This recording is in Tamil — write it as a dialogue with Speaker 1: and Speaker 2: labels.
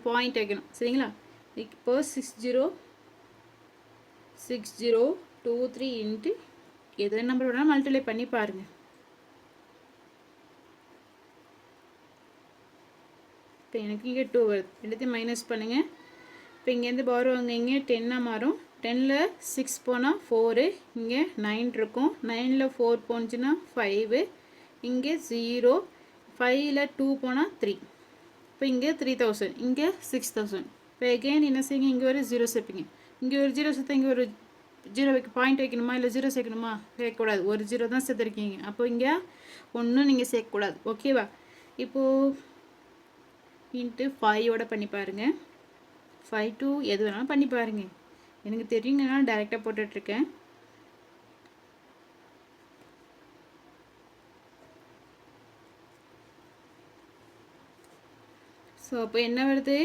Speaker 1: பாயிண்ட் வைக்கணும் சரிங்களா. இப்போ 6023 இன்ட்டு எது நம்பர் வேணாலும் மல்டிப்ளை பண்ணி பாருங்கள். இப்போ எனக்கு இங்கே 2 வருது, எடுத்து மைனஸ் பண்ணுங்கள். இப்போ இங்கேருந்து பாருவாங்க, இங்கே 10 மாறும். 10ல் 6 போனால் 4, இங்கே 9 இருக்கும். 9ல் 4 போனுச்சுன்னா 5, இங்கே 0, 5ல் 2 போனால் 3. இப்போ இங்கே 3000, இங்கே 6000. இப்போ எகெயின் என்ன செய்யுங்க, இங்கே ஒரு 0 சேர்ப்பீங்க. இங்கே ஒரு 0 சேர்த்தா இங்கே ஒரு 0 பாயிண்ட் வைக்கணுமா இல்லை 0 சேர்க்கணுமா? சேர்க்கக்கூடாது, ஒரு 0 தான் சேர்த்துருக்கீங்க. அப்போ இங்கே ஒன்றும் நீங்கள் சேர்க்கக்கூடாது. ஓகேவா? இப்போது இன்ட்டு 5ஓட பண்ணி பாருங்கள். 5 to எது வேணாலும் பண்ணி பாருங்கள். எனக்கு தெரியுங்கன்னா டைரெக்டாக போட்டுட்ருக்கேன். ஸோ அப்போ என்ன வருது,